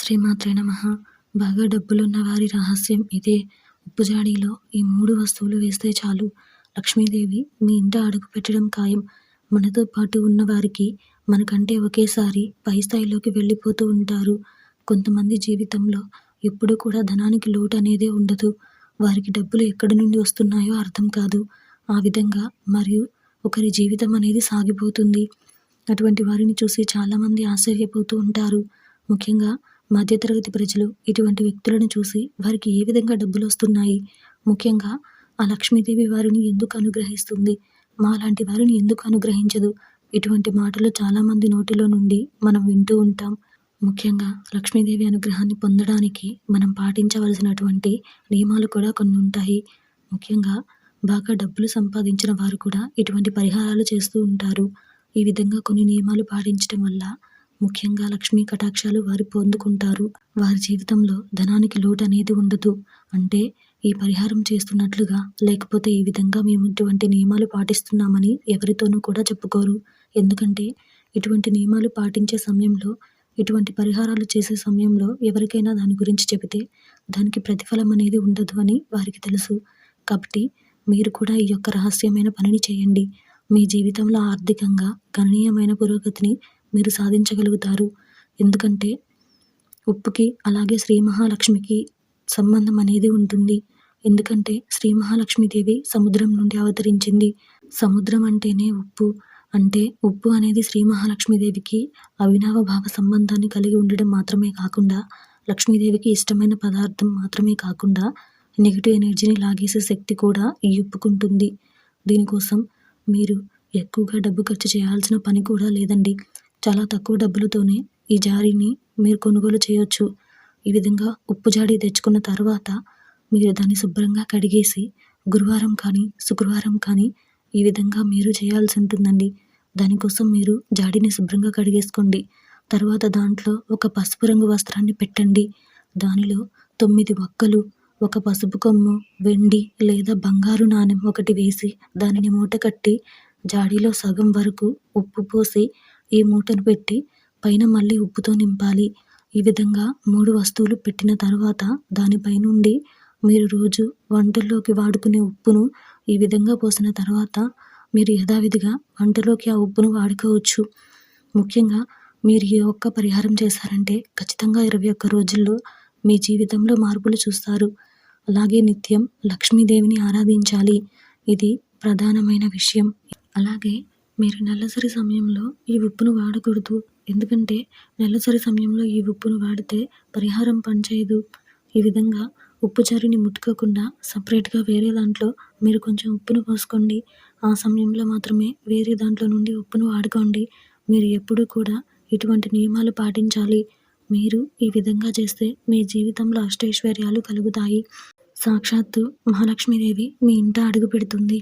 శ్రీమాత్రే నమః. బాగా డబ్బులున్న వారి రహస్యం ఇదే. ఉప్పు జాడీలో ఈ 3 వస్తువులు వేస్తే చాలు లక్ష్మీదేవి మీ ఇంట అడుగు పెట్టడం ఖాయం. మనతో పాటు ఉన్నవారికి మనకంటే ఒకేసారి పై స్థాయిలోకి వెళ్ళిపోతూ ఉంటారు. కొంతమంది జీవితంలో ఎప్పుడూ కూడా ధనానికి లోటు అనేదే ఉండదు. వారికి డబ్బులు ఎక్కడి నుండి వస్తున్నాయో అర్థం కాదు. ఆ విధంగా మరియు ఒకరి జీవితం అనేది సాగిపోతుంది. అటువంటి వారిని చూసి చాలామంది ఆశ్చర్యపోతూ ఉంటారు. ముఖ్యంగా మధ్యతరగతి ప్రజలు ఇటువంటి వ్యక్తులను చూసి వారికి ఏ విధంగా డబ్బులొస్తున్నాయి, ముఖ్యంగా ఆ లక్ష్మీదేవి వారిని ఎందుకు అనుగ్రహిస్తుంది, మాలాంటి వారిని ఎందుకు అనుగ్రహించదు, ఇటువంటి మాటలు చాలామంది నోటిలో నుండి మనం వింటూ ఉంటాం. ముఖ్యంగా లక్ష్మీదేవి అనుగ్రహాన్ని పొందడానికి మనం పాటించవలసినటువంటి నియమాలు కూడా కొన్ని ఉంటాయి. ముఖ్యంగా బాగా డబ్బులు సంపాదించిన వారు కూడా ఇటువంటి పరిహారాలు చేస్తూ ఉంటారు. ఈ విధంగా కొన్ని నియమాలు పాటించడం వల్ల ముఖ్యంగా లక్ష్మీ కటాక్షాలు వారు పొందుకుంటారు. వారి జీవితంలో ధనానికి లోటు అనేది ఉండదు. అంటే ఈ పరిహారం చేస్తున్నట్లుగా, లేకపోతే ఈ విధంగా మేము ఇటువంటి నియమాలు పాటిస్తున్నామని ఎవరితోనూ కూడా చెప్పుకోరు. ఎందుకంటే ఇటువంటి నియమాలు పాటించే సమయంలో, ఇటువంటి పరిహారాలు చేసే సమయంలో ఎవరికైనా దాని గురించి చెబితే దానికి ప్రతిఫలం అనేది ఉండదు అని వారికి తెలుసు. కాబట్టి మీరు కూడా ఈ యొక్క రహస్యమైన పనిని చేయండి. మీ జీవితంలో ఆర్థికంగా గణనీయమైన పురోగతిని మీరు సాధించగలుగుతారు. ఎందుకంటే ఉప్పుకి అలాగే శ్రీ మహాలక్ష్మికి సంబంధం అనేది ఉంటుంది. ఎందుకంటే శ్రీ మహాలక్ష్మీదేవి సముద్రం నుండి అవతరించింది. సముద్రం అంటేనే ఉప్పు. అంటే ఉప్పు అనేది శ్రీ మహాలక్ష్మీదేవికి అవినావ భావ సంబంధాన్ని కలిగి ఉండడం మాత్రమే కాకుండా, లక్ష్మీదేవికి ఇష్టమైన పదార్థం మాత్రమే కాకుండా నెగిటివ్ ఎనర్జీని లాగేసే శక్తి కూడా ఈ ఉప్పుకుంటుంది. దీనికోసం మీరు ఎక్కువగా డబ్బు ఖర్చు చేయాల్సిన పని కూడా లేదండి. చాలా తక్కువ డబ్బులతోనే ఈ జాడీని మీరు కొనుగోలు చేయొచ్చు. ఈ విధంగా ఉప్పు జాడీ తెచ్చుకున్న తర్వాత మీరు దాన్ని శుభ్రంగా కడిగేసి గురువారం కానీ, శుక్రవారం కానీ ఈ విధంగా మీరు చేయాల్సి ఉంటుందండి. దానికోసం మీరు జాడీని శుభ్రంగా కడిగేసుకోండి. తర్వాత దాంట్లో ఒక పసుపు రంగు వస్త్రాన్ని పెట్టండి. దానిలో 9 వక్కలు, ఒక పసుపు కొమ్ము, వెండి లేదా బంగారు నాణెం ఒకటి వేసి దానిని మూట కట్టి జాడీలో సగం వరకు ఉప్పు పోసి ఈ మూటను పెట్టి పైన మళ్ళీ ఉప్పుతో నింపాలి. ఈ విధంగా 3 వస్తువులు పెట్టిన తర్వాత దానిపై నుండి మీరు రోజు వంటల్లోకి వాడుకునే ఉప్పును ఈ విధంగా పోసిన తర్వాత మీరు యథావిధిగా వంటలోకి ఆ ఉప్పును వాడుకోవచ్చు. ముఖ్యంగా మీరు ఈ ఒక్క పరిహారం చేశారంటే ఖచ్చితంగా 21 రోజుల్లో మీ జీవితంలో మార్పులు చూస్తారు. అలాగే నిత్యం లక్ష్మీదేవిని ఆరాధించాలి. ఇది ప్రధానమైన విషయం. అలాగే మీరు నెలసరి సమయంలో ఈ ఉప్పును వాడకూడదు. ఎందుకంటే నెలసరి సమయంలో ఈ ఉప్పును వాడితే పరిహారం పనిచేయదు. ఈ విధంగా ఉప్పు జాడీని ముట్టుకోకుండా సపరేట్గా వేరే దాంట్లో మీరు కొంచెం ఉప్పును పోసుకోండి. ఆ సమయంలో మాత్రమే వేరే దాంట్లో నుండి ఉప్పును వాడుకోండి. మీరు ఎప్పుడూ కూడా ఇటువంటి నియమాలు పాటించాలి. మీరు ఈ విధంగా చేస్తే మీ జీవితంలో అష్టైశ్వర్యాలు కలుగుతాయి. సాక్షాత్తు మహాలక్ష్మీదేవి మీ ఇంట అడుగు పెడుతుంది.